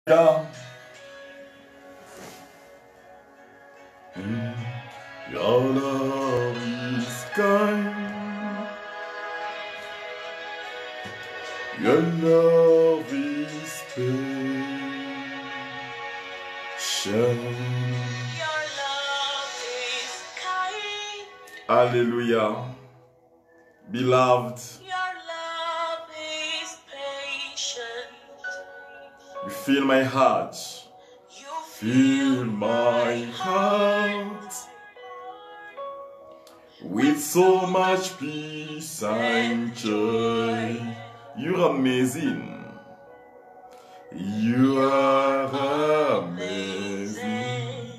Yeah. Your love is kind. Your love is patient. Your love is kind. Hallelujah. Beloved, Your love is patient. you fill my heart. You Fill my heart with so much peace and joy. You're amazing. You are amazing.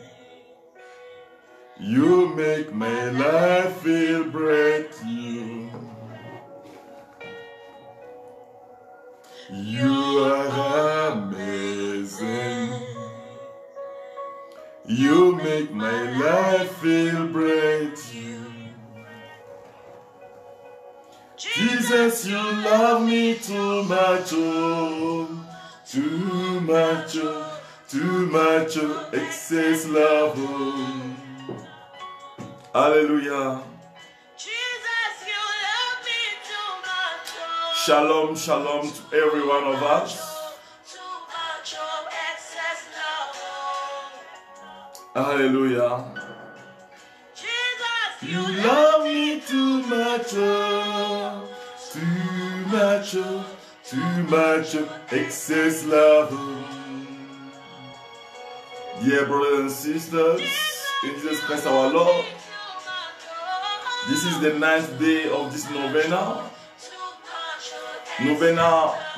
You make my life feel brand new. You are amazing. You make my life feel brand new. Jesus, you love me too much, oh, too much, oh, too much, oh, excess love, oh. Hallelujah. Jesus, you love me too much. Oh. Shalom, shalom to every one of us. Too much of excess love. Hallelujah. Jesus, You love me too much, oh, too much, oh, too much, oh, excess love. Oh. Dear brothers and sisters, in Jesus Christ our Lord, this is the 9th day of this novena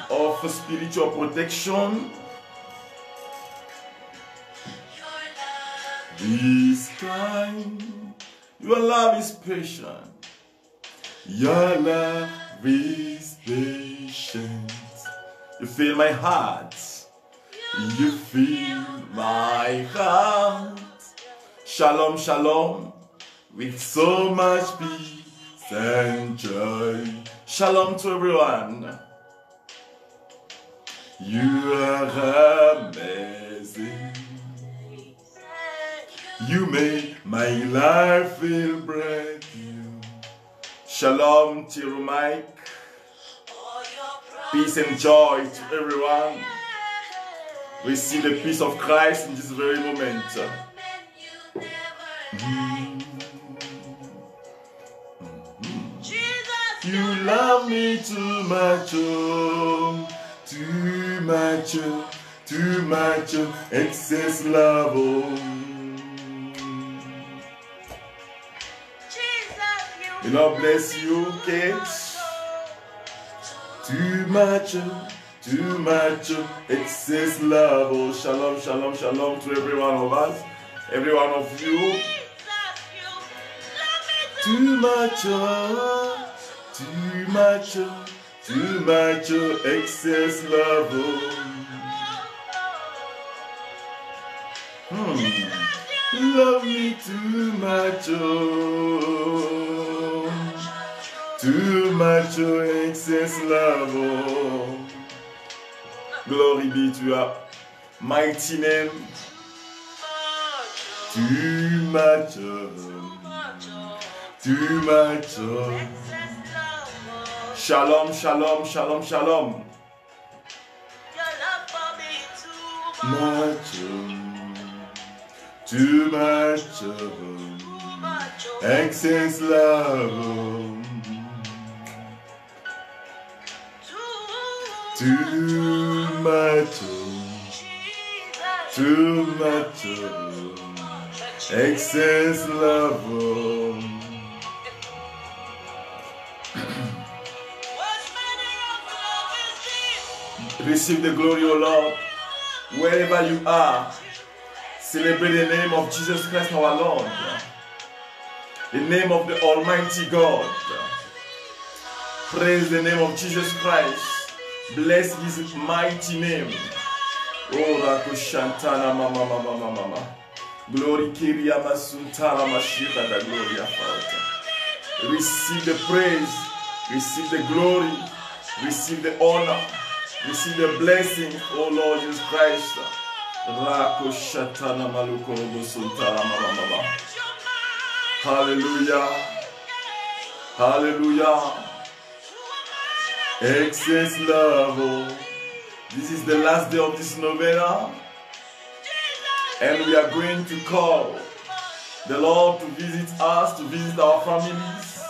of spiritual protection. This kind, your love is patient. Your love is patient. You fill my heart. You fill my heart. Shalom, shalom. With so much peace and joy. Shalom to everyone. You are amazing. You make my life feel brand new. Shalom to you, Mike. Peace and joy to everyone. Receive the peace of Christ in this very moment. You love me too much, oh, too much, oh, too much, oh, excess love, oh. The Lord bless you, Kate. Too much, excess love. Oh, shalom, shalom, shalom to every one of us, every one of you. Too much, too much, excess love. You love me too much, too much, excess love. Oh. Glory be to your mighty name. Too much, too much. Shalom, shalom, shalom, shalom. Much, too much, excess love. Too much, excess love. Receive the glory, O Lord, wherever you are. Celebrate the name of Jesus Christ our Lord, the name of the Almighty God. Praise the name of Jesus Christ. Bless His mighty name. Oh, Rako Shantana Mama Mama Mama Mama. Glory Kiria Masuntara Mashika da Gloria Fauta. Receive the praise, receive the glory, receive the honor. Receive the blessing, oh Lord Jesus Christ. Rako shatana maluko robo suntara mama mama. Hallelujah. Hallelujah. Excess love. Oh. This is the last day of this novena. And we are going to call the Lord to visit us, to visit our families,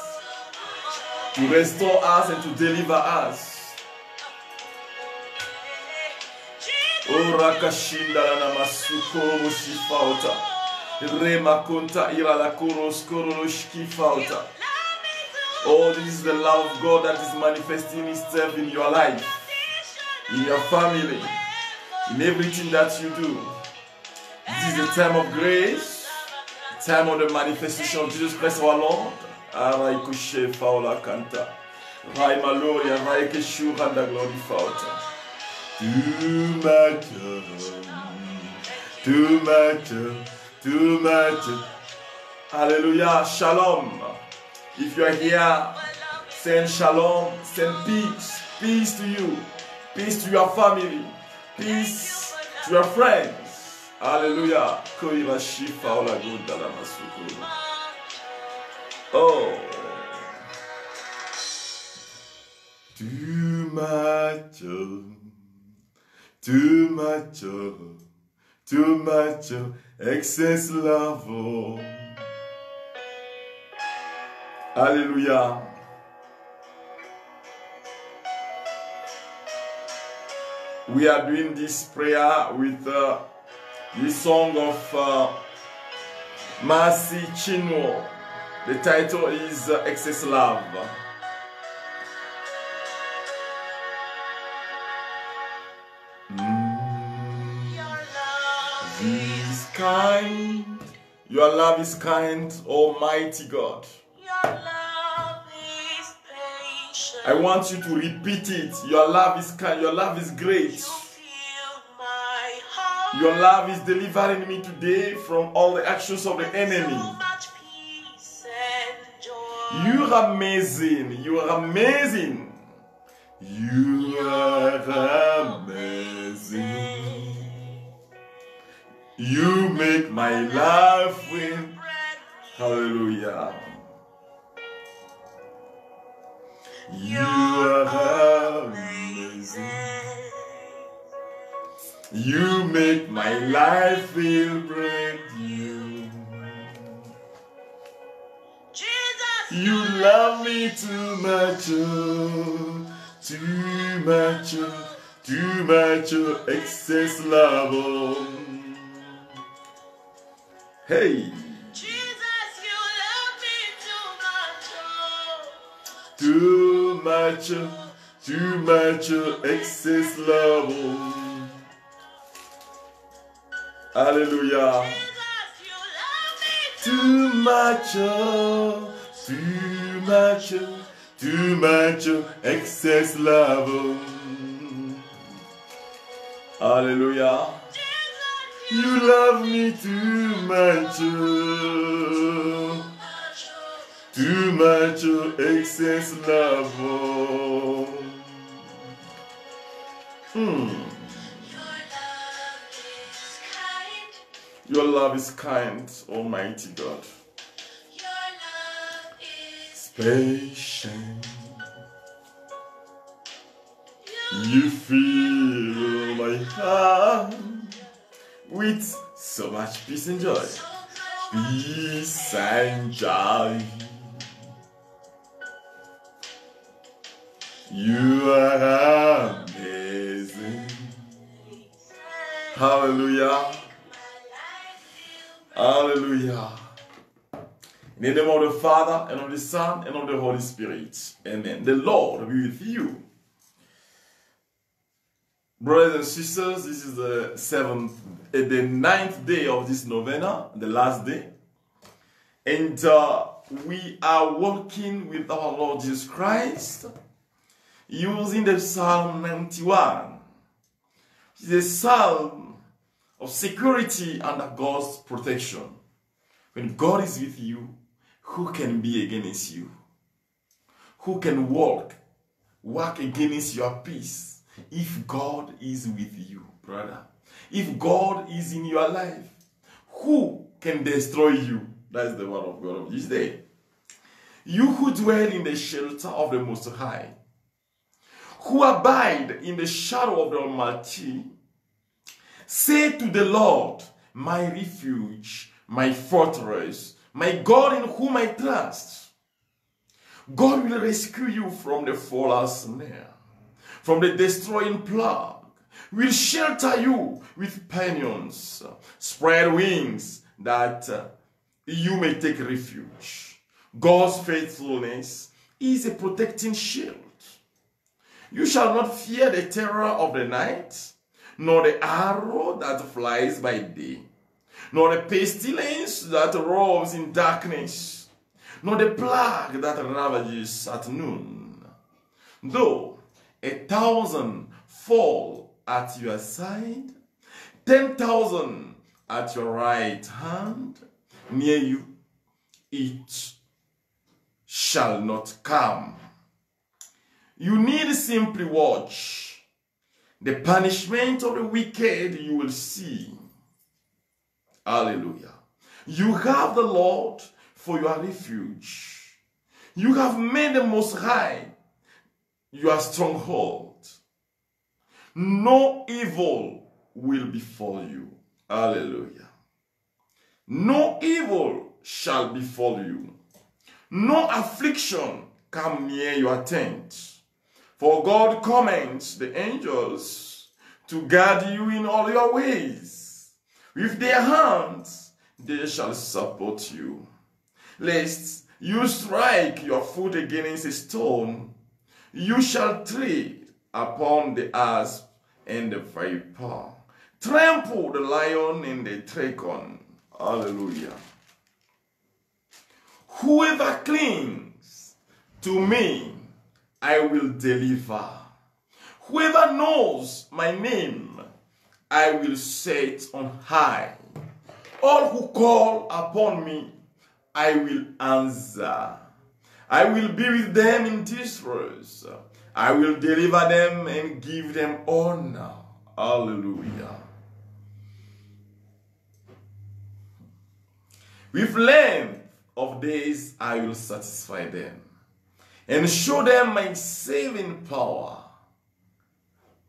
to restore us and to deliver us. Ora kashinda la namasuko mushifauta. Rema konta ira la kuros shkifauta. Oh, this is the love of God that is manifesting itself in your life, in your family, in everything that you do. This is the time of grace, the time of the manifestation of Jesus Christ our Lord. Arai kushe faula kanta. Rai maloria, rai keshu handa glory fauta. Too much. Hallelujah. Shalom. If you are here, send shalom, send peace. Peace to you. Peace to your family. Peace to your friends. Hallelujah. Oh. Too much, excess love. Oh. Hallelujah. We are doing this prayer with this song of Mercy Chinwo. The title is Excess Love. Kind. Your love is kind, Almighty God. Your love is patient. I want you to repeat it. Your love is kind. Your love is great. You fill my heart. Your love is delivering me today from all the actions of the enemy. So much peace and joy. You are amazing. You are amazing. You are amazing. You make my life win. Hallelujah. You are amazing. You make my life feel brand new. Jesus, You love me too much, oh, too much, oh, too much, oh, excess love. Oh. Hey, Jesus, you love me too much, oh, excess love. Oh. Hallelujah. Jesus, you love me Too much, oh, too much, oh, too much, oh, excess love. Oh. Hallelujah. You love me too much, oh, too much, oh, excess love. Oh. Your love is kind, Almighty God. Your love is Patient. You fill my heart with so much peace and joy. Peace and joy. You are amazing. Hallelujah. Hallelujah. In the name of the Father, and of the Son, and of the Holy Spirit. Amen. The Lord be with you. Brothers and sisters, this is the ninth day of this novena, the last day. And we are working with our Lord Jesus Christ using the Psalm 91. It's a psalm of security under God's protection. When God is with you, who can be against you? Who can work against your peace, If God is with you, brother, if God is in your life, who can destroy you? That's the word of God of this day. You who dwell in the shelter of the Most High, who abide in the shadow of the Almighty, say to the Lord, my refuge, my fortress, my God in whom I trust. God will rescue you from the faller's snare, from the destroying plague, will shelter you with pinions, spread wings that you may take refuge. God's faithfulness is a protecting shield. You shall not fear the terror of the night, nor the arrow that flies by day, nor the pestilence that roams in darkness, nor the plague that ravages at noon. Though 1,000 fall at your side, 10,000 at your right hand, near you, it shall not come. You need simply watch. The punishment of the wicked you will see. Hallelujah. You have the Lord for your refuge. You have made the Most High your stronghold. No evil will befall you. Hallelujah. No evil shall befall you. No affliction come near your tent. For God commands the angels to guard you in all your ways. With their hands they shall support you, lest you strike your foot against a stone. You shall tread upon the asp and the viper, trample the lion and the dragon. Hallelujah. Whoever clings to me, I will deliver. Whoever knows my name, I will set on high. All who call upon me, I will answer. I will be with them in distress. I will deliver them and give them honor. Hallelujah. With length of days I will satisfy them and show them my saving power.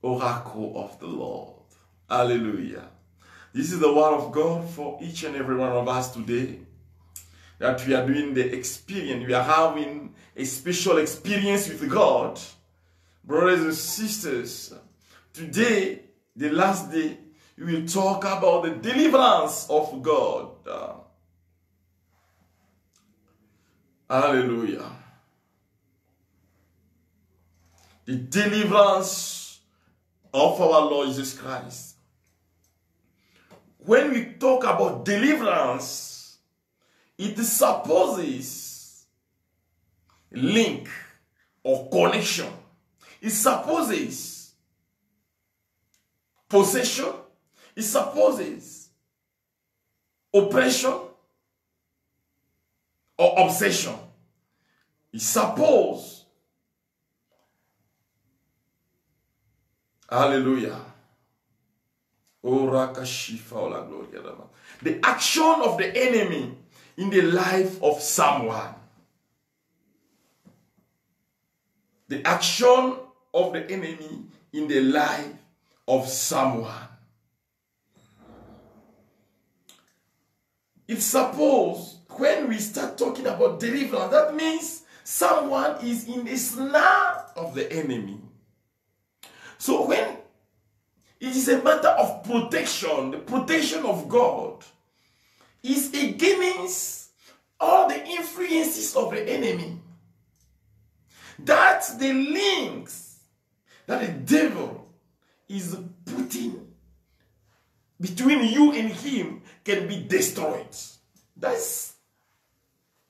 Oracle of the Lord. Hallelujah. This is the word of God for each and every one of us today. That we are doing the experience. We are having a special experience with God. Brothers and sisters, today, the last day, we will talk about the deliverance of God. Hallelujah. The deliverance of our Lord Jesus Christ. When we talk about deliverance, it supposes link or connection. It supposes possession. It supposes oppression or obsession. It supposes, hallelujah, the action of the enemy in the life of someone. The action of the enemy in the life of someone. It's suppose when we start talking about deliverance, that means someone is in the snare of the enemy. So when it is a matter of protection, the protection of God is against all the influences of the enemy. That the links that the devil is putting between you and him can be destroyed. That's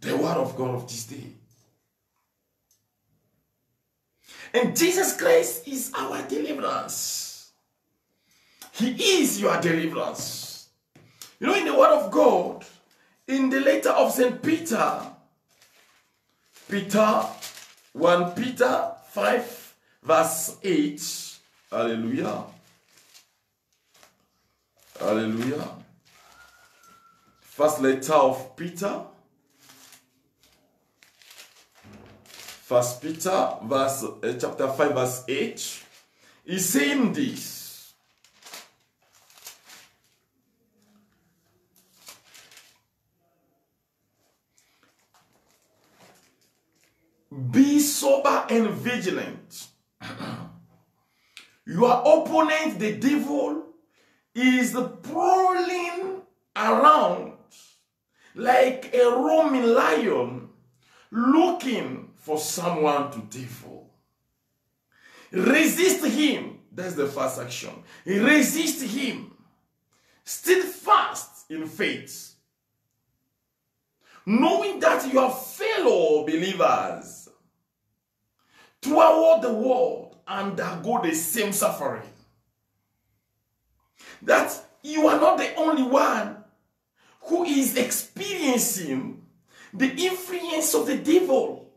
the word of God of this day. And Jesus Christ is our deliverance. He is your deliverance. You know, in the word of God, in the letter of St. Peter, 1 Peter 5 verse 8, Hallelujah. Hallelujah. First letter of Peter. First Peter, chapter 5, verse 8. He's saying this. Be sober and vigilant. Your opponent, the devil, is prowling around like a roaming lion looking for someone to devour. Resist him. That's the first action. Resist him. Steadfast in faith. Knowing that your fellow believers throughout the world undergo the same suffering. That you are not the only one who is experiencing the influence of the devil,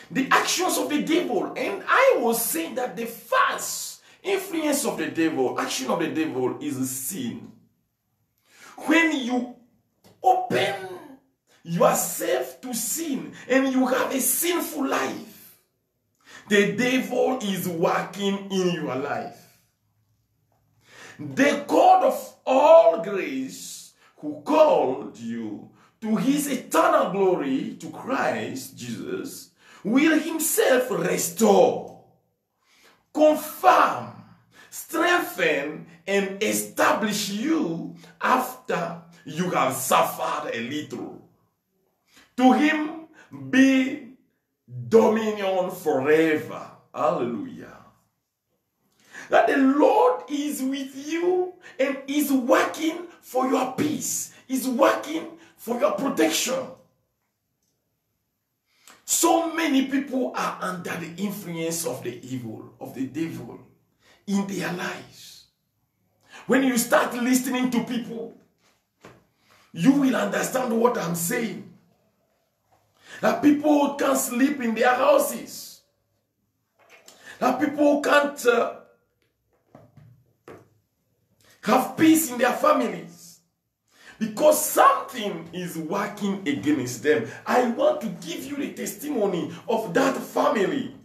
the actions of the devil. And I was saying that the first influence of the devil, action of the devil, is sin. When you open yourself to sin and you have a sinful life, the devil is working in your life. The God of all grace, who called you to his eternal glory, to Christ Jesus, will himself restore, confirm, strengthen, and establish you after you have suffered a little. To him be dominion forever. Hallelujah. That the Lord is with you and is working for your peace, is working for your protection. So many people are under the influence of the evil, of the devil in their lives. When you start listening to people, you will understand what I'm saying. That people can't sleep in their houses. That people can't have peace in their families. Because something is working against them. I want to give you the testimony of that family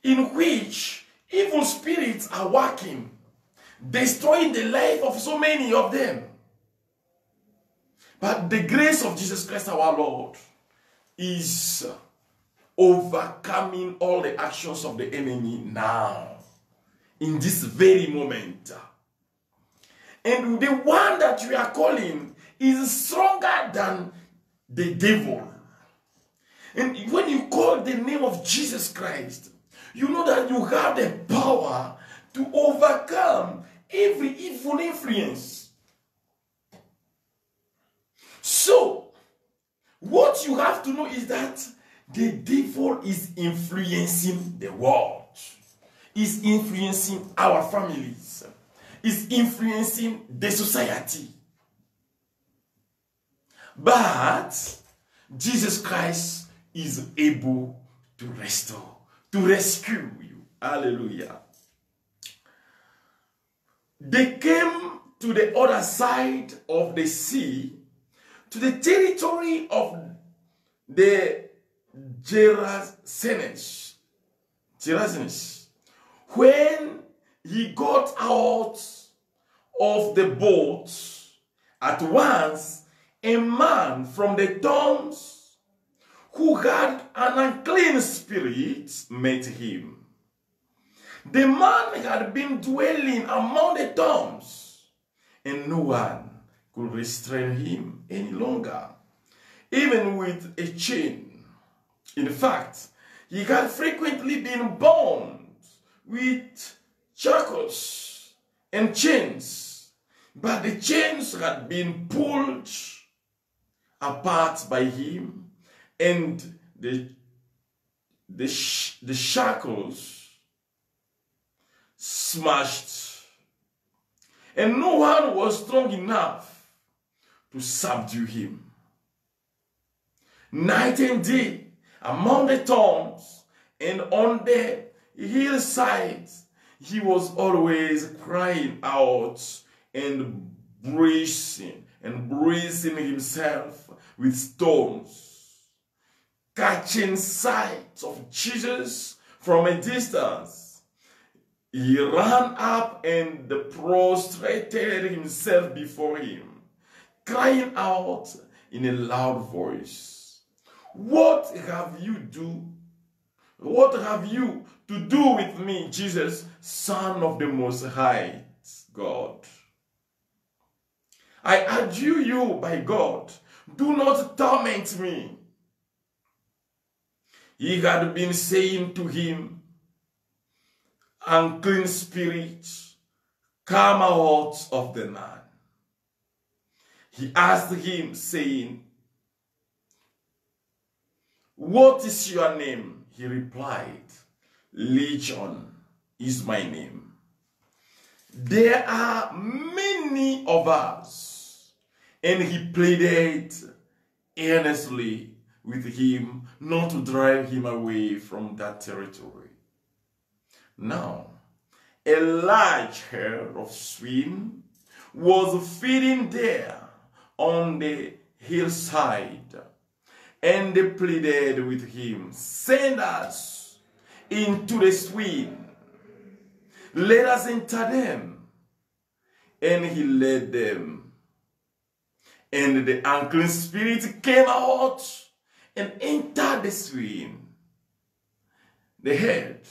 in which evil spirits are working, destroying the life of so many of them. But the grace of Jesus Christ our Lord is overcoming all the actions of the enemy now, in this very moment. And the one that we are calling is stronger than the devil. And when you call the name of Jesus Christ, you know that you have the power to overcome every evil influence. So, what you have to know is that the devil is influencing the world, is influencing our families, is influencing the society. But Jesus Christ is able to restore, to rescue you. Hallelujah. They came to the other side of the sea, to the territory of the Gerasenes. When he got out of the boat, at once a man from the tombs who had an unclean spirit met him. The man had been dwelling among the tombs, and no one could restrain him any longer, even with a chain. In fact, he had frequently been bound with shackles and chains, but the chains had been pulled apart by him, and the shackles smashed, and no one was strong enough to subdue him. Night and day, among the tombs and on the hillside, he was always crying out and bruising himself with stones, catching sight of Jesus from a distance. He ran up and prostrated himself before him, crying out in a loud voice, "What have you to do with me, Jesus, Son of the Most High God? I adjure you by God, do not torment me." He had been saying to him, "Unclean spirit, come out of the man." He asked him, saying, "What is your name?" He replied, "Legion is my name. There are many of us." And he pleaded earnestly with him not to drive him away from that territory. Now, a large herd of swine was feeding there on the hillside, and they pleaded with him, "Send us into the swine, let us enter them." And he led them, and the unclean spirit came out and entered the swine. The herd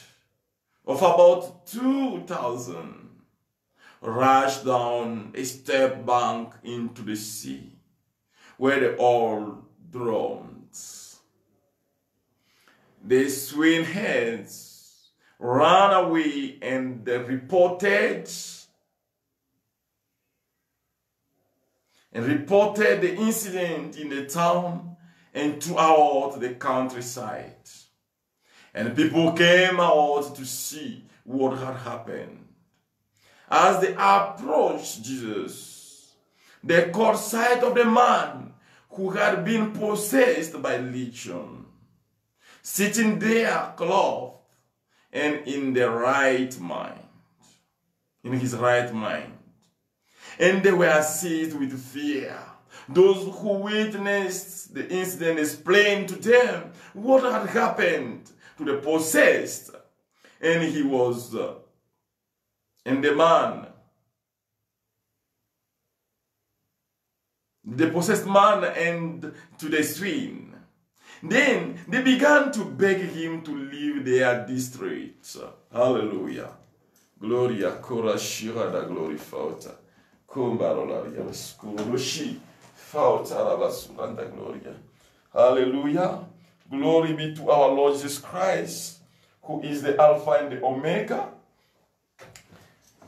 of about 2,000 rushed down a steep bank into the sea, where they all drowned. The swineherds ran away and they reported the incident in the town and throughout the countryside. And people came out to see what had happened. As they approached Jesus, they caught sight of the man who had been possessed by legion, sitting there clothed and in his right mind. And they were seized with fear. Those who witnessed the incident explained to them what had happened to the possessed, and the possessed man, and to the swine. Then they began to beg him to leave their district. Hallelujah. Gloria, cora shira da glory fauta. Kumbarolaria, skurushi fauta rabasuranda gloria. Hallelujah. Glory be to our Lord Jesus Christ, who is the Alpha and the Omega,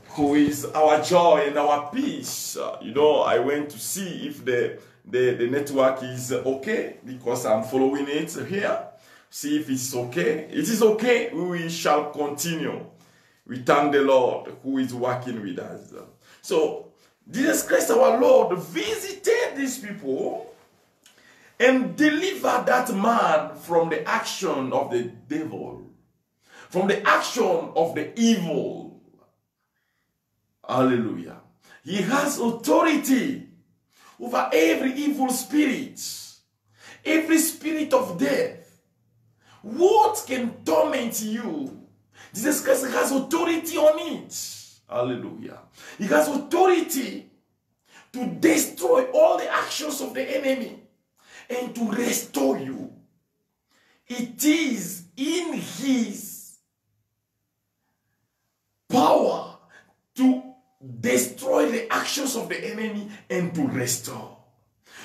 who is our joy and our peace. I went to see if the network is okay, because I'm following it here. See if it's okay. It is okay. We shall continue. We thank the Lord who is working with us. So, Jesus Christ our Lord visited these people and delivered that man from the action of the devil, from the action of the evil. Hallelujah. He has authority over every evil spirit, every spirit of death. What can torment you? Jesus Christ has authority on it. Hallelujah. He has authority to destroy all the actions of the enemy and to restore you. It is in his power to destroy the actions of the enemy and to restore.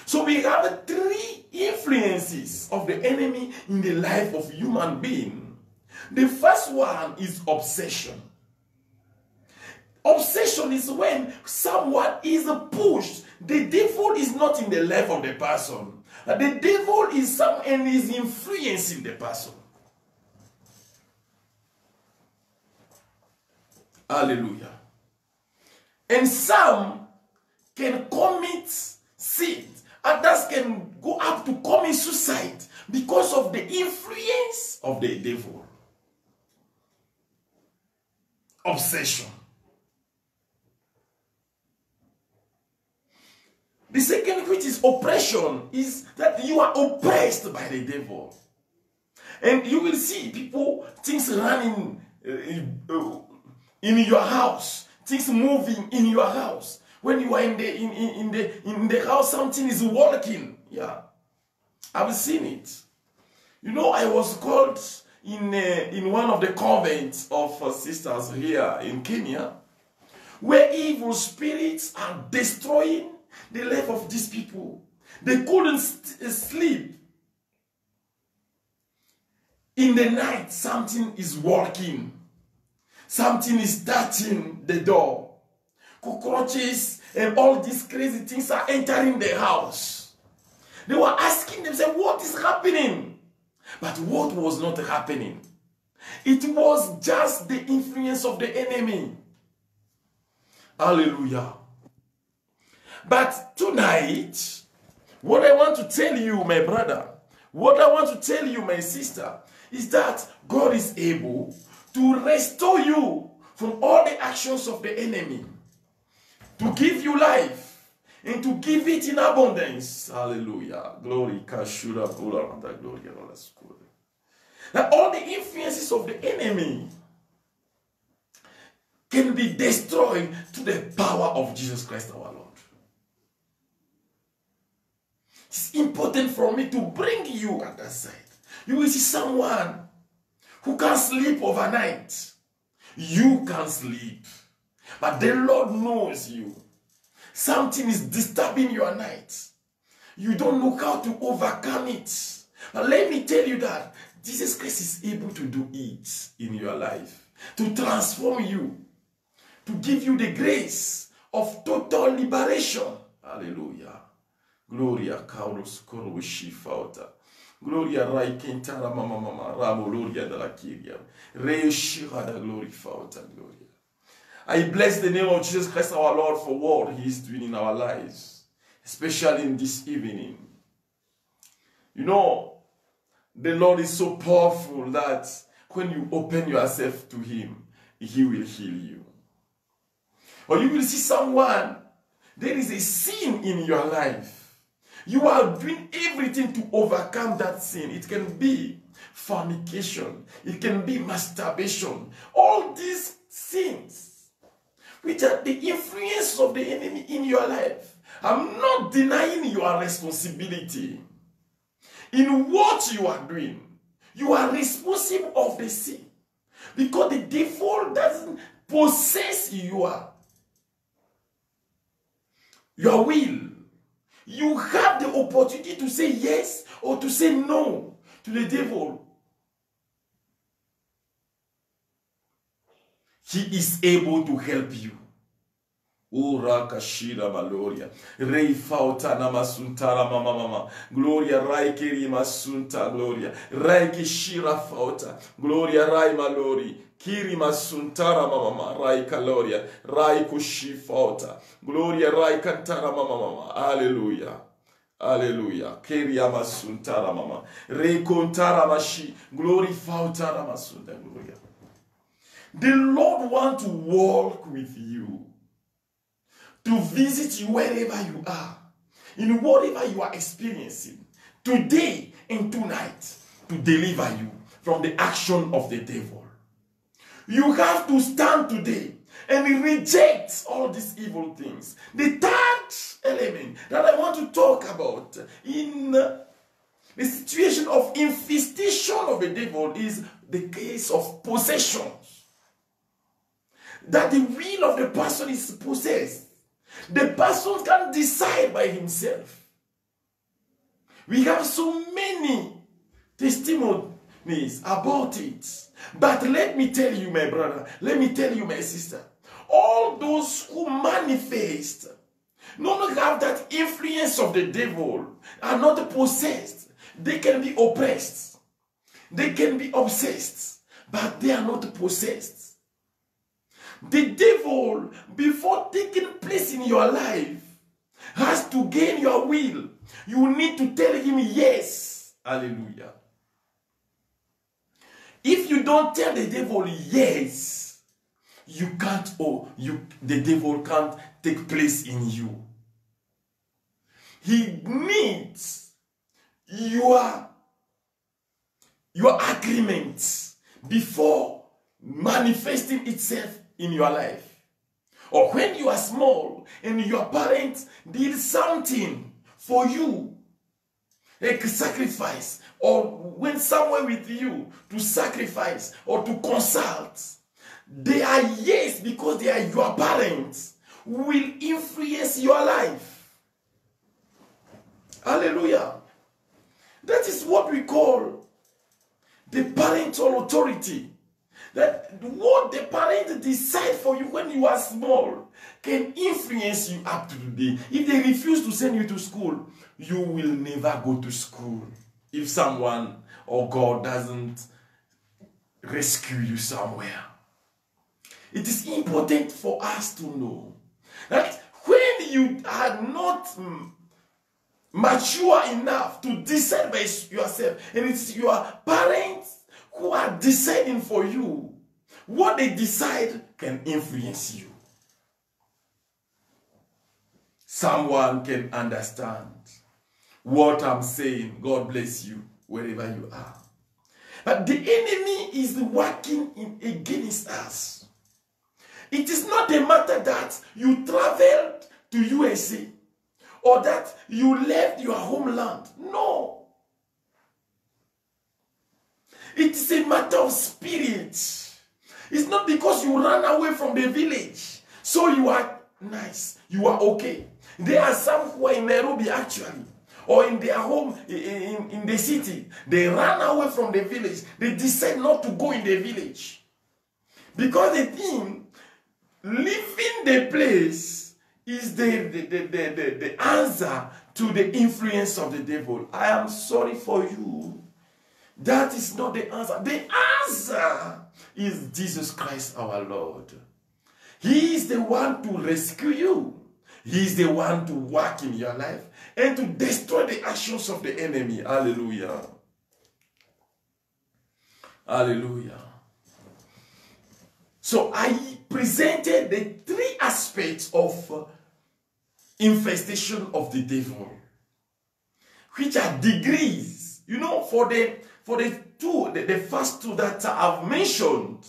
So we have three influences of the enemy in the life of human being. The first one is obsession. Obsession is when someone is pushed. The devil is not in the life of the person. The devil is influencing the person. Hallelujah. And some can commit sin. Others can go up to commit suicide because of the influence of the devil. obsession. The second, which is oppression, is that you are oppressed by the devil. And you will see people, things running in your house, things moving in your house. When you are in the house, something is walking. Yeah, I've seen it. You know, I was called in one of the convents of sisters here in Kenya, where evil spirits are destroying the life of these people. They couldn't sleep. In the night, something is walking. Something is touching the door. Cockroaches and all these crazy things are entering the house. They were asking themselves, what is happening? But what was not happening? It was just the influence of the enemy. Hallelujah. But tonight, what I want to tell you, my brother, what I want to tell you, my sister, is that God is able to restore you from all the actions of the enemy, to give you life, and to give it in abundance. Hallelujah. Glory. That all the influences of the enemy can be destroyed to the power of Jesus Christ our Lord. It's important for me to bring you at that side. You will see someone who can sleep overnight. You can sleep. But the Lord knows you. Something is disturbing your night. You don't know how to overcome it. But let me tell you that Jesus Christ is able to do it in your life. To transform you. To give you the grace of total liberation. Hallelujah. Gloria Carlos Corwishi Fauta. Gloria Rai Kentara Mama Mama Ramo Gloria de la Kiria. Reishira da Glory Fauta Gloria. I bless the name of Jesus Christ our Lord for what He is doing in our lives, especially in this evening. You know, the Lord is so powerful that when you open yourself to Him, He will heal you. Or you will see someone, there is a sin in your life. You are doing everything to overcome that sin. It can be fornication. It can be masturbation. All these sins, which are the influence of the enemy in your life. I'm not denying your responsibility. In what you are doing, you are responsible of the sin. Because the devil doesn't possess your will. You have the opportunity to say yes or to say no to the devil. He is able to help you. Ura kashira maloria. Rei fauta namasuntara mama mama. Gloria rai kiri masunta gloria. Rai kishira fauta. Gloria rai malori. Kiri masuntara mama mama. Rai kaloria. Rai kushi fauta. Gloria rai kantara mama mama. Hallelujah. Hallelujah. Kiri amasuntara mama. Rei kontara mashi. Glory fautara masunda gloria. The Lord wants to walk with you, to visit you wherever you are, in whatever you are experiencing, today and tonight, to deliver you from the action of the devil. You have to stand today and reject all these evil things. The third element that I want to talk about in the situation of infestation of the devil is the case of possessions. That the will of the person is possessed. The person can decide by himself. We have so many testimonies about it. But let me tell you, my brother, let me tell you, my sister, all those who manifest, not have that influence of the devil, are not possessed. They can be oppressed. They can be obsessed, but they are not possessed. The devil, before taking place in your life, has to gain your will. You need to tell him yes. Hallelujah. If you don't tell the devil yes, you can't, the devil can't take place in you. He needs your agreement before manifesting itself in your life. Or when you are small and your parents did something for you, like sacrifice, or went somewhere with you to sacrifice or to consult, they are yes because they are your parents, will influence your life. Hallelujah. That is what we call the parental authority. That what the parents decide for you when you are small can influence you up to today. If they refuse to send you to school, you will never go to school. If someone or God doesn't rescue you somewhere. It is important for us to know that when you are not mature enough to decide by yourself, and it's your parents who are deciding for you, what they decide can influence you. Someone can understand what I'm saying. God bless you wherever you are. But the enemy is working against us. It is not a matter that you traveled to USA or that you left your homeland. No. It is a matter of spirit. It's not because you ran away from the village, so you are nice, you are okay. There are some who are in Nairobi actually, or in their home in the city. They ran away from the village. They decide not to go in the village. Because they think leaving the place is the answer to the influence of the devil. I am sorry for you. That is not the answer. The answer is Jesus Christ our Lord. He is the one to rescue you. He is the one to work in your life and to destroy the actions of the enemy. Hallelujah. Hallelujah. So I presented the three aspects of infestation of the devil, which are degrees. You know, for the first two that I've mentioned,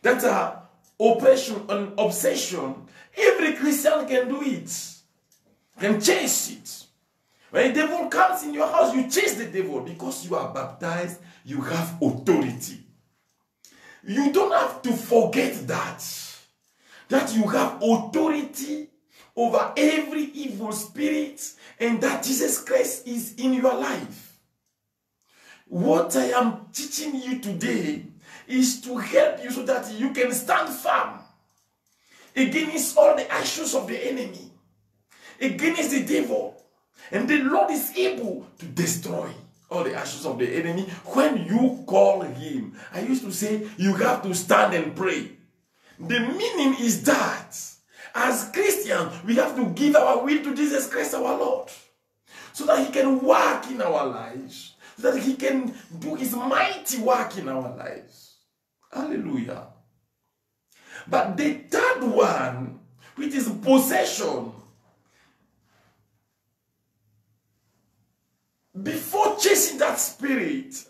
that are oppression and obsession, every Christian can do it, can chase it. When the devil comes in your house, you chase the devil because you are baptized, you have authority. You don't have to forget that you have authority over every evil spirit and that Jesus Christ is in your life. What I am teaching you today is to help you so that you can stand firm against all the actions of the enemy, against the devil. And the Lord is able to destroy all the actions of the enemy when you call him. I used to say you have to stand and pray. The meaning is that as Christians, we have to give our will to Jesus Christ our Lord so that he can work in our lives, so that he can do his mighty work in our lives. Hallelujah. But the third one, which is possession, before chasing that spirit,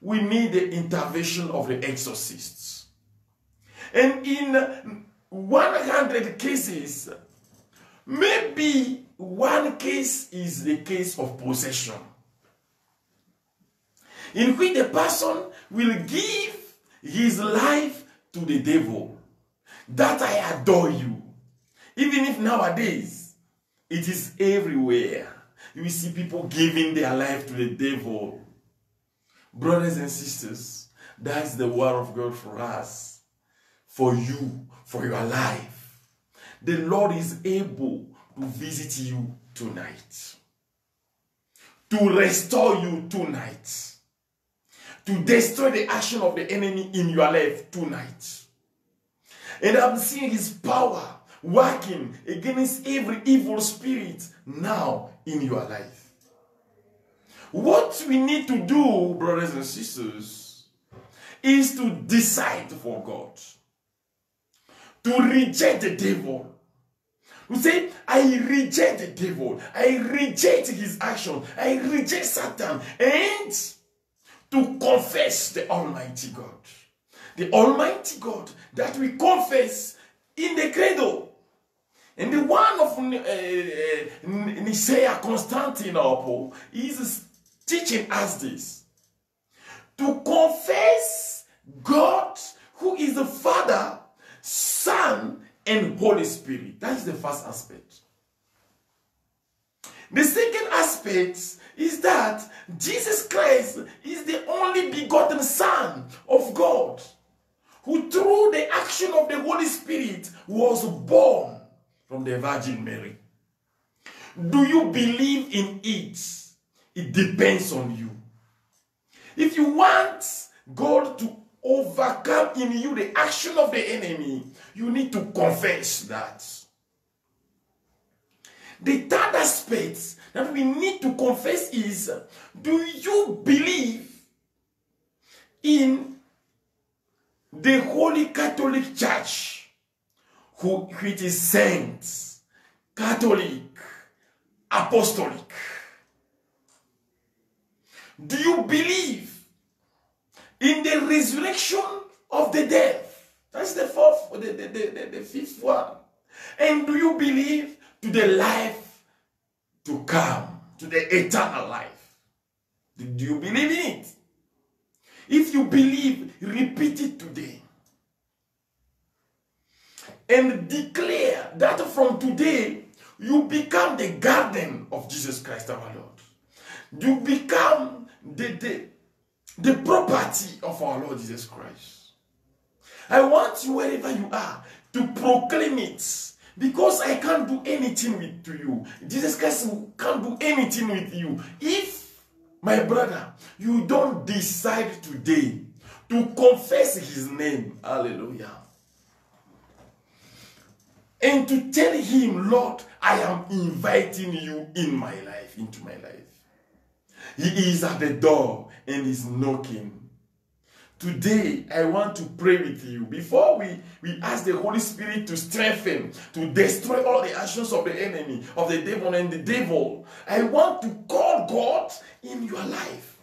we need the intervention of the exorcists. And in 100 cases, maybe one case is the case of possession, in which the person will give his life to the devil. That I adore you. Even if nowadays it is everywhere, you see people giving their life to the devil. Brothers and sisters, that's the word of God for us, for you, for your life. The Lord is able to visit you tonight, to restore you tonight, to destroy the action of the enemy in your life tonight. And I'm seeing his power working against every evil spirit now in your life. What we need to do, brothers and sisters, is to decide for God. To reject the devil. To say, I reject the devil. I reject his action. I reject Satan. And to confess the Almighty God. The Almighty God that we confess in the credo. And the one of Nicaea Constantinople is teaching us this. To confess God who is the Father, Son, and Holy Spirit. That is the first aspect. The second aspect is that Jesus Christ is the only begotten Son of God, who through the action of the Holy Spirit was born from the Virgin Mary. Do you believe in it? It depends on you. If you want God to overcome in you the action of the enemy, you need to confess that. The third aspect that we need to confess is, do you believe in the Holy Catholic Church, which is saints, Catholic, apostolic? Do you believe in the resurrection of the dead? That's the fifth one. And do you believe to the life to come, to the eternal life? Do you believe in it? If you believe, repeat it today. And declare that from today, you become the garden of Jesus Christ our Lord. You become the property of our Lord Jesus Christ. I want you, wherever you are, to proclaim it. Because I can't do anything with you. Jesus Christ can't do anything with you. If, my brother, you don't decide today to confess his name, hallelujah, and to tell him, Lord, I am inviting you in my life, into my life. He is at the door and is knocking. Today, I want to pray with you. Before we ask the Holy Spirit to strengthen, to destroy all the actions of the enemy, of the devil and the devil, I want to call God in your life.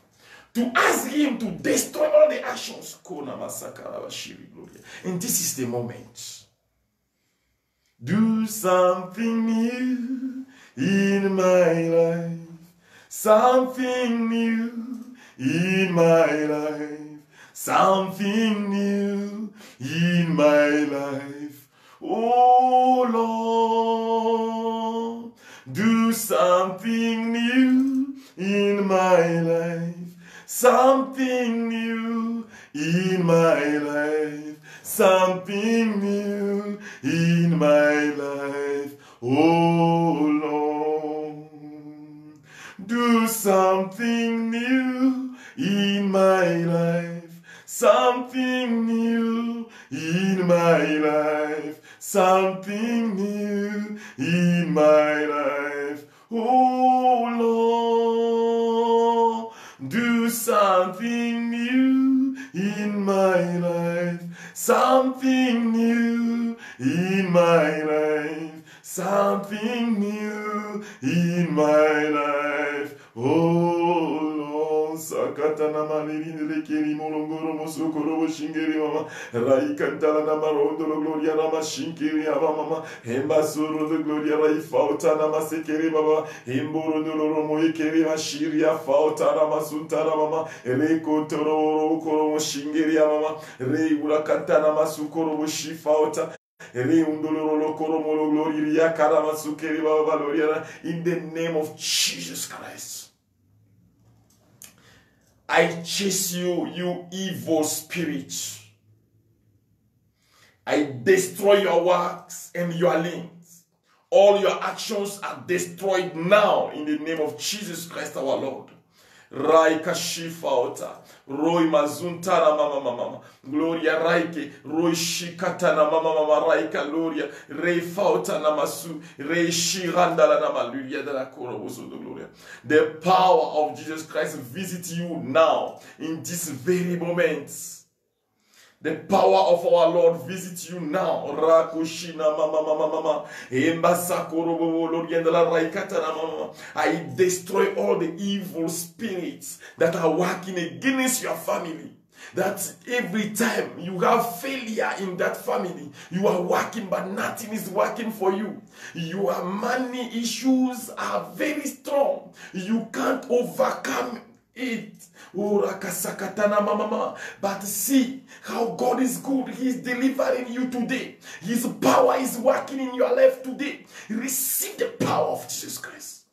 To ask him to destroy all the actions. And this is the moment. Do something new in my life. Something new in my life. Something new in my life. Oh Lord, do something new in my life. Something new in my life. Something new in my life. Oh Lord, do something new in my life. Something new in my life. Something new in my life. Oh Lord, do something new in my life. Something new in my life. Something new in my life. Oh Lord, sakatana manini lekeri molongoro mosokoro moshingeri mama. Rai cantala na marondo lo gloria na mashinkiri mama. Hemba soro de gloria rai fauta na masekeri mama. Hemboro no romo ekeri mashiria fauta na masuntara mama. Reko toro koro moshingeri mama. Rei ura cantana masukoro moshi fauta. In the name of Jesus Christ, I chase you, you evil spirit. I destroy your works and your links. All your actions are destroyed now in the name of Jesus Christ our Lord. Raika shifauta, Roy mazuntana mama, Gloria raike, Roy shikatana mama raika gloria, Rei fauta namasu, Rei shirandala namaluria de la coroboso de gloria. The power of Jesus Christ visit you now in this very moment. The power of our Lord visit you now. Rakushina mama mama mama. I destroy all the evil spirits that are working against your family. That every time you have failure in that family, you are working but nothing is working for you. Your money issues are very strong. You can't overcome it. But see how God is good. He is delivering you today. His power is working in your life today. Receive the power of Jesus Christ.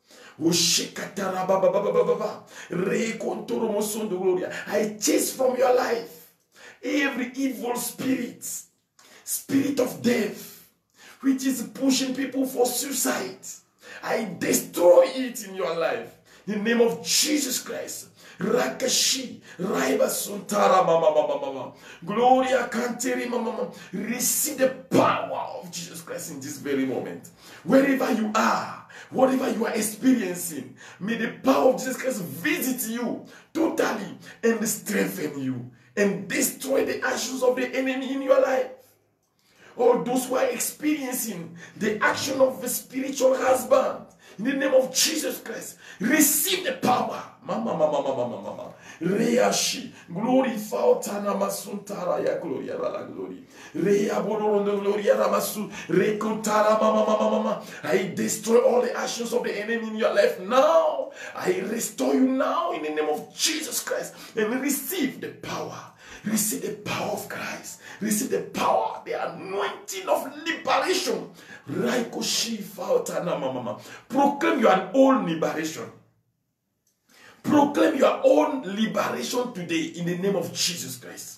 I chase from your life every evil spirit of death, which is pushing people for suicide. I destroy it in your life. In the name of Jesus Christ. Rakashi, Raiba Suntara, mama. Gloria Canteri, mama. Receive the power of Jesus Christ in this very moment. Wherever you are, whatever you are experiencing, may the power of Jesus Christ visit you totally and strengthen you and destroy the actions of the enemy in your life. All those who are experiencing the action of the spiritual husband, in the name of Jesus Christ, receive the power. Mama. Reashi. Glory fautana masuntara ya gloria la glory. Rea borondo gloria ramasu. Recontara mama. I destroy all the actions of the enemy in your life now. I restore you now in the name of Jesus Christ. And receive the power. Receive the power of Christ. Receive the power, the anointing of liberation. Proclaim your own liberation. Proclaim your own liberation today in the name of Jesus Christ.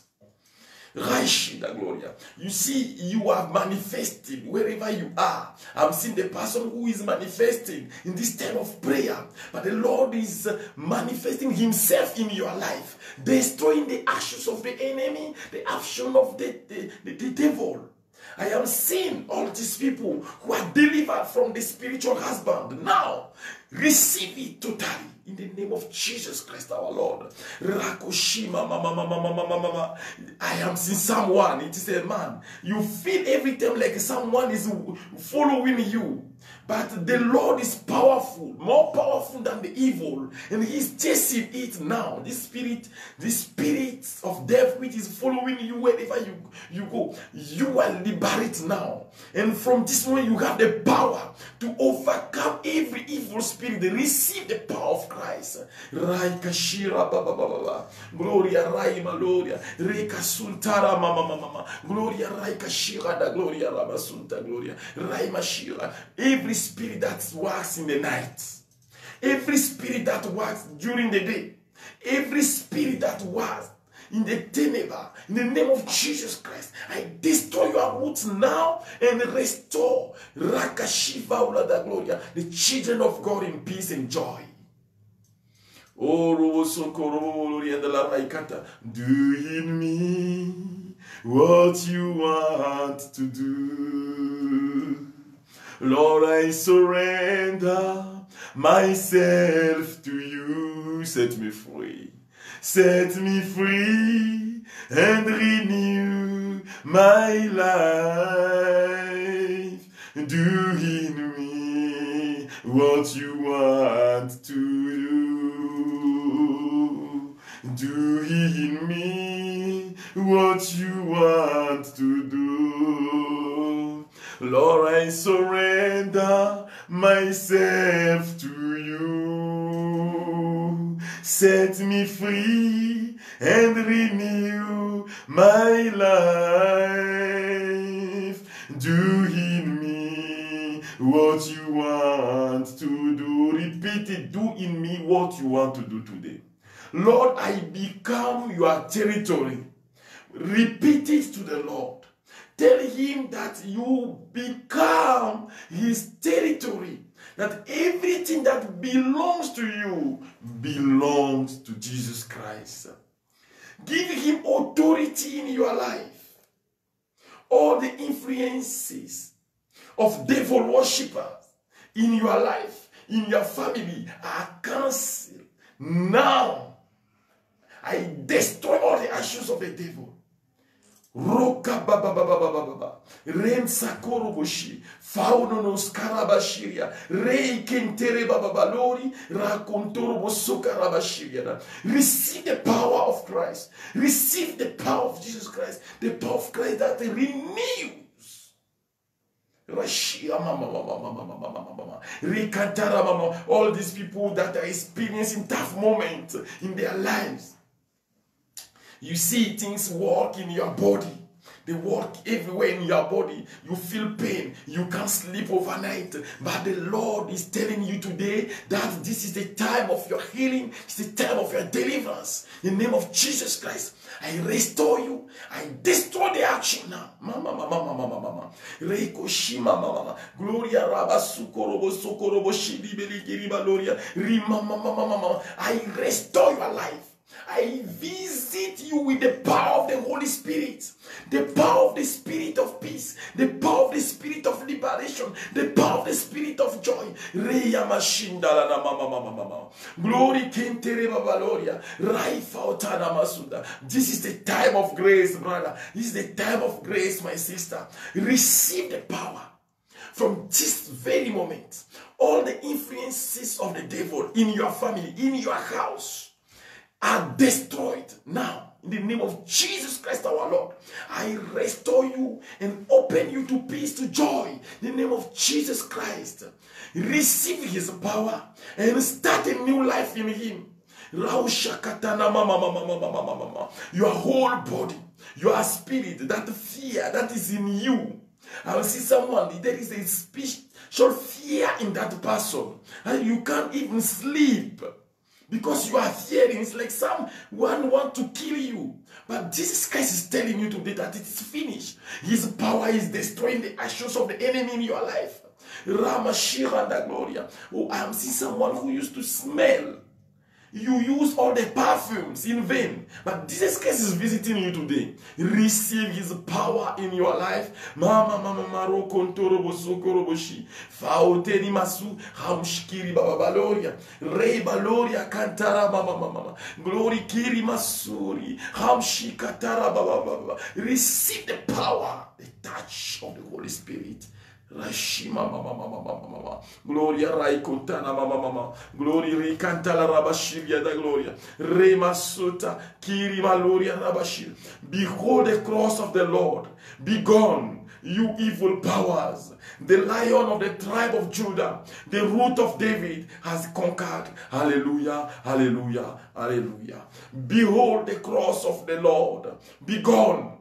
Gloria. You see, you are manifesting wherever you are. I'm seeing the person who is manifesting in this time of prayer. But the Lord is manifesting himself in your life, destroying the actions of the enemy, the action of the devil. I am seeing all these people who are delivered from the spiritual husband. Now, receive it totally. In the name of Jesus Christ our Lord. Rakushima mama. I am seeing someone. It is a man. You feel every time like someone is following you. But the Lord is powerful, more powerful than the evil. And he is chasing it now. This spirit of death which is following you wherever you go. You are liberated now. And from this moment you have the power to overcome every evil spirit. Receive the power of Christ. Raikashira baba. Gloria Raima Gloria. Rekasultara mama. Gloria Raikashira da Gloria Ramasunta Gloria. Raima Shira. Every spirit that works in the night, every spirit that works during the day, every spirit that works in the tenebra, in the name of Jesus Christ, I destroy your roots now and restore Rakashiva Ulada Gloria, the children of God in peace and joy. Oh, do in me what you want to do. Lord, I surrender myself to you. Set me free. Set me free and renew my life. Do in me what you want to do. Do in me what you want to do. Lord, I surrender myself to you. Set me free and renew my life. Do in me what you want to do. Repeat it. Do in me what you want to do today. Lord, I become your territory. Repeat it to the Lord. Tell him that you become his territory. That everything that belongs to you belongs to Jesus Christ. Give him authority in your life. All the influences of devil worshippers in your life, in your family, are cancelled. Now, I destroy all the actions of the devil. Roka baba baba baba baba. Ren sakoroboshi. Faunonos karabashiria. Rei kentere baba balori. Rakontorobo sokarabashiria. Receive the power of Christ. Receive the power of Jesus Christ. The power of Christ that renews. Rashia mama mama mama mama mama mama. Rekantara mama. All these people that are experiencing tough moments in their lives. You see things walk in your body. They walk everywhere in your body. You feel pain. You can't sleep overnight. But the Lord is telling you today that this is the time of your healing. It's the time of your deliverance. In the name of Jesus Christ, I restore you. I destroy the action now. Mama, mama, mama, mama, mama. Reikoshima, mama, mama. Gloria rabasukorobo sokorobo shidi belikiriba gloria. Rima, mama, mama, mama. I restore your life. I visit you with the power of the Holy Spirit, the power of the Spirit of peace, the power of the Spirit of liberation, the power of the Spirit of joy. Glory kentere babaloria. This is the time of grace, brother. This is the time of grace, my sister. Receive the power. From this very moment, all the influences of the devil in your family, in your house, are destroyed now. In the name of Jesus Christ our Lord, I restore you and open you to peace, to joy. In the name of Jesus Christ, receive his power and start a new life in him. Your whole body, your spirit, that fear that is in you. I will see someone, there is a spiritual fear in that person, and you can't even sleep. Because you are fearing, it's like someone want to kill you. But Jesus Christ is telling you today that it is finished. His power is destroying the actions of the enemy in your life. Ramashiranda Gloria. Oh, I am seeing someone who used to smell. You use all the perfumes in vain. But Jesus Christ is visiting you today. Receive his power in your life. Mama mama maro kontorobo sokoroboshi. Fauteni masu hamshkiri baba baloria. Rei baloria kantara mama mama. Glory kiri masuri. Hamshi katara baba baba. Receive the power, the touch of the Holy Spirit. Rashima mama mama mama mama. Gloria raikontana mama mama. Gloria ricantala rabashiria da gloria. Remasuta kiri maloria rabashir. Behold the cross of the Lord. Be gone, you evil powers. The Lion of the tribe of Judah, the Root of David, has conquered. Hallelujah, hallelujah, hallelujah. Behold the cross of the Lord. Be gone,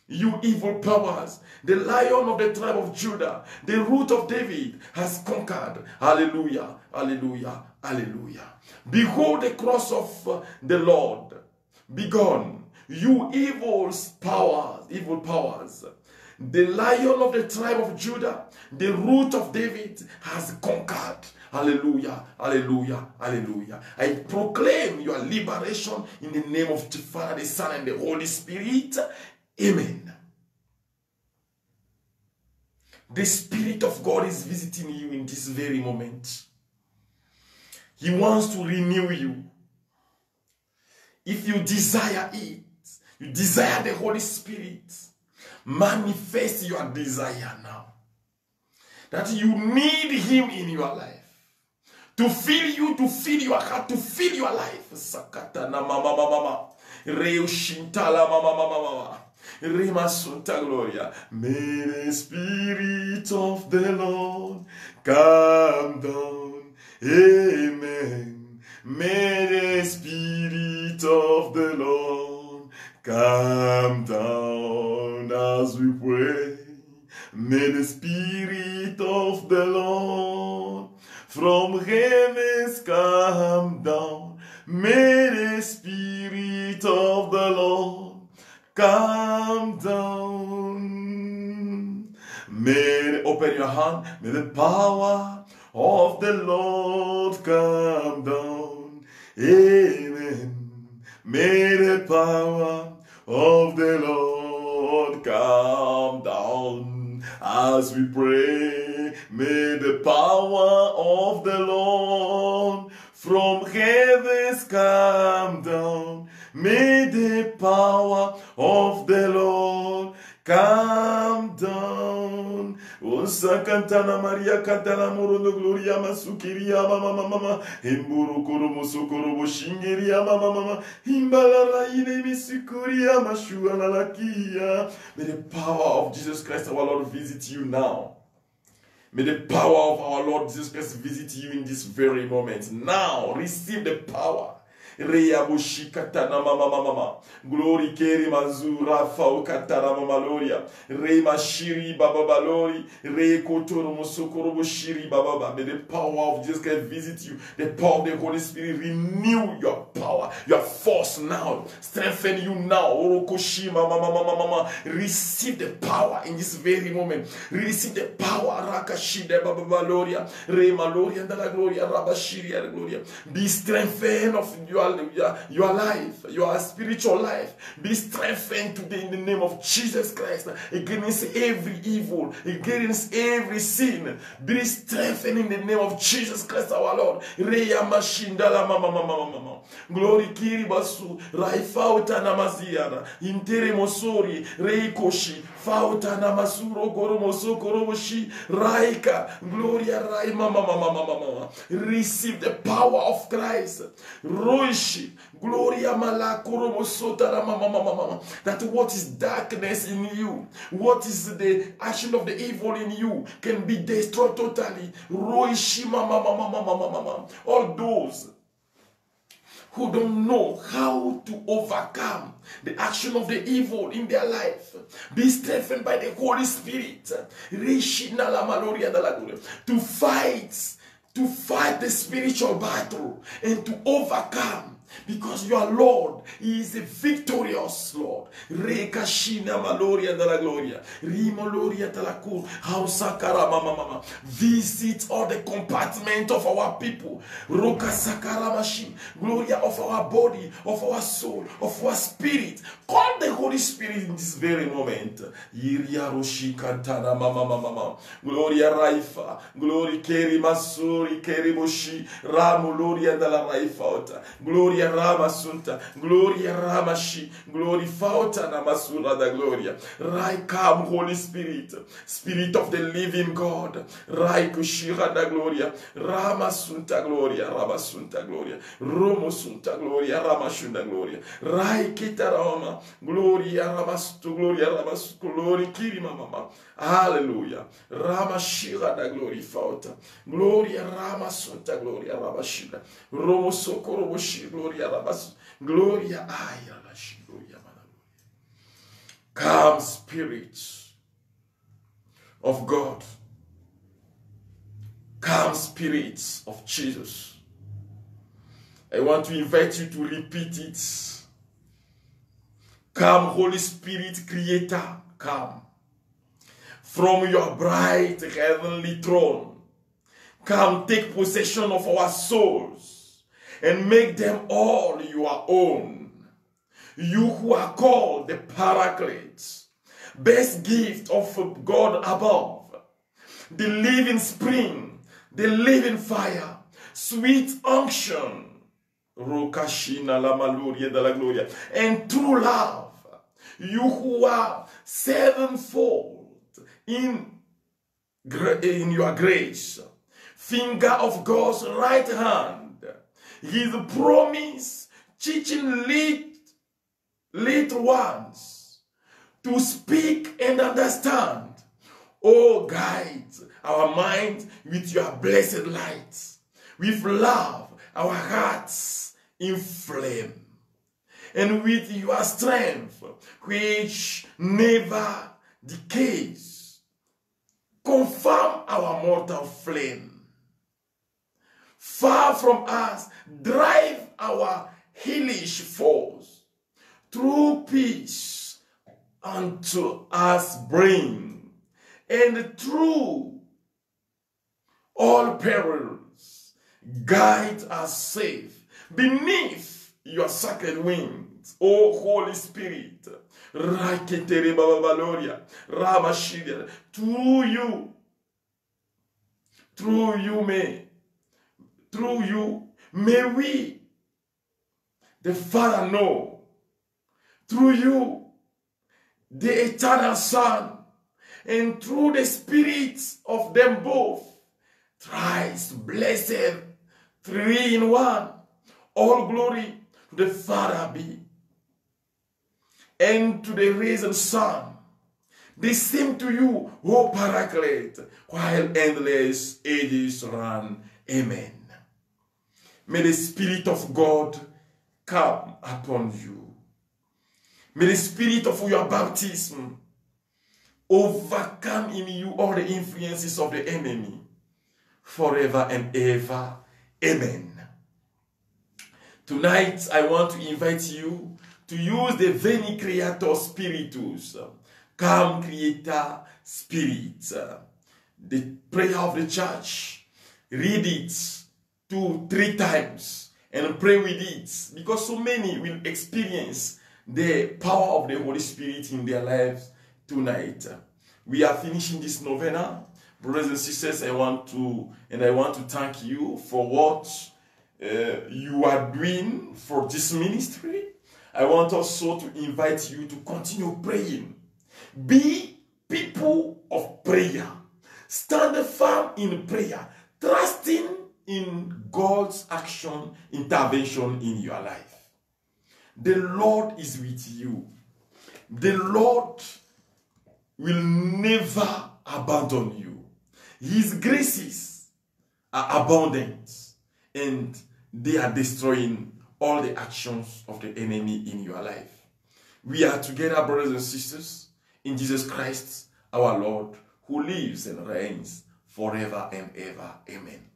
you evil powers. The Lion of the tribe of Judah, the Root of David, has conquered. Hallelujah, hallelujah, hallelujah. Behold the cross of the Lord. Be gone, you evil powers. The Lion of the tribe of Judah, the Root of David, has conquered. Hallelujah, hallelujah, hallelujah. I proclaim your liberation in the name of the Father, the Son, and the Holy Spirit. Amen. The Spirit of God is visiting you in this very moment. He wants to renew you. If you desire it, you desire the Holy Spirit, manifest your desire now. That you need him in your life. To fill you, to fill your heart, to fill your life. Sakata na mama mama. Reushintala mama mama mama. Rimasunta gloria. May the Spirit of the Lord come down. Amen. May the Spirit of the Lord come down as we pray. May the Spirit of the Lord from heavens come down. May the Spirit of the Lord come down. May, open your hand. May the power of the Lord come down. Amen. May the power of the Lord come down as we pray. May the power of the Lord from heavens come down. May the power of the Lord Osa cantana Maria cantana morono gloria masukiria mama mama. Emburu koromo sokorobo shingeria mama mama. Imbalara ine misukuria mashua lalakia. May the power of Jesus Christ our Lord visit you now. May the power of our Lord Jesus Christ visit you in this very moment. Now, receive the power. Reyabushi katana mama mama. Glory keri manzura fau katana mama loria. Re mashiri baba balori. Re kotoro musokoro bushiri baba. May the power of Jesus Christ visit you. The power of the Holy Spirit renew your power, your force now. Strengthen you now. Orokoshi mama mama mama. Receive the power in this very moment. Receive the power. Rakashi de baba baloria. Re maloria and la gloria. Rabashiri and gloria. Be strengthened of your life, your spiritual life. Be strengthened today in the name of Jesus Christ against every evil, against every sin. Be strengthened in the name of Jesus Christ our Lord. Reya mashindala mama mama mama. Glory kiri basu. Rai fauta namaziara. Intere mosori. Rei koshi. Fauta namasuro goromoso goromoshi. Raika. Gloria rai mama mama mama mama. Receive the power of Christ. Roishi. Gloria malakoromo sotara mama mama mama. That what is darkness in you, what is the action of the evil in you, can be destroyed totally. Roishi mama mama mama mama. All those who don't know how to overcome the action of the evil in their life, be strengthened by the Holy Spirit to fight the spiritual battle and to overcome. Because your Lord is a victorious Lord. Rekashina maloria de la gloria. Rimoloria de la cour. Hausakara mama mama. Visit all the compartments of our people. Rokasakara machine. Gloria of our body, of our soul, of our spirit. Call the Holy Spirit in this very moment. Yiria roshi kantana mama mama mama. Gloria raifa. Glory keri masuri keri moshi. Ramuloria de la raifa. Gloria Rama Sunta, Gloria Ramashi, Glory Fauta Namasura da Gloria. Rai come, Holy Spirit, Spirit of the living God. Rai Kushira da Gloria, Rama Sunta Gloria, Rama Sunta Gloria, Romo Sunta Gloria, Ramashunda Gloria. Rai Kita Rama, Gloria Ramastu, Gloria Ramastu, Glory Kirima Mama. Hallelujah. Ramashira da Glory Fauta. Gloria Rama Sunta Gloria Ramashira. Romo Sokoro Gloria Rabas. Gloria Ayalashi. Gloria Managoria. Come, spirits of God. Come, spirits of Jesus. I want to invite you to repeat it. Come, Holy Spirit, Creator, come. From your bright heavenly throne, come take possession of our souls and make them all your own. You who are called the Paraclete, best gift of God above, the living spring, the living fire, sweet unction, Rokashina la Maluria de la Gloria, and true love, you who are sevenfold in your grace, finger of God's right hand, His promise, teaching little ones to speak and understand. Oh, guide our mind with your blessed light, with love our hearts inflame, and with your strength which never decays, confirm our mortal flame. Far from us, drive our hellish foes. True peace unto us bring, and through all perils guide us safe beneath your sacred wings, O Holy Spirit. Raketere Baba Baloria, Ramashiria, through you may we, the Father, know. Through you, the eternal Son, and through the spirits of them both, thrice blessed, three in one, all glory to the Father be, and to the risen Son, the same to you, O Paraclete, while endless ages run. Amen. May the Spirit of God come upon you. May the Spirit of your baptism overcome in you all the influences of the enemy forever and ever. Amen. Tonight, I want to invite you to use the Veni Creator Spiritus, Come Creator Spirit, the prayer of the church. Read it 2-3 times and pray with it, because so many will experience the power of the Holy Spirit in their lives tonight. We are finishing this novena. Brothers and sisters, I want to thank you for what you are doing for this ministry. I want also to invite you to continue praying. Be people of prayer. Stand firm in prayer, trusting in God's action, intervention in your life. The Lord is with you. The Lord will never abandon you. His graces are abundant, and they are destroying all the actions of the enemy in your life. We are together, brothers and sisters, in Jesus Christ, our Lord, who lives and reigns forever and ever. Amen.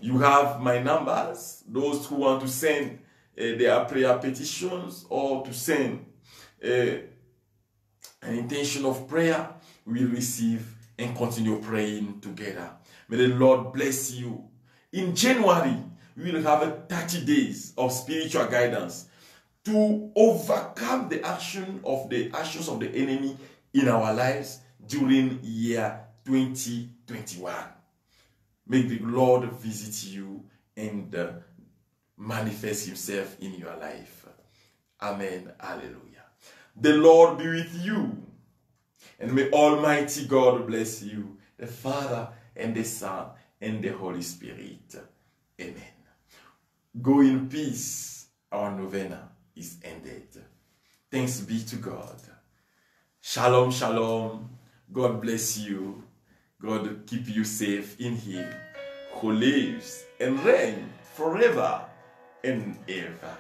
You have my numbers. Those who want to send their prayer petitions or to send an intention of prayer, will receive and continue praying together. May the Lord bless you. In January, we will have 30 days of spiritual guidance to overcome the actions of the enemy in our lives during year 2021. May the Lord visit you and manifest himself in your life. Amen. Hallelujah. The Lord be with you. And may Almighty God bless you, the Father and the Son and the Holy Spirit. Amen. Go in peace. Our novena is ended. Thanks be to God. Shalom, shalom. God bless you. God keep you safe in him who lives and reigns forever and ever.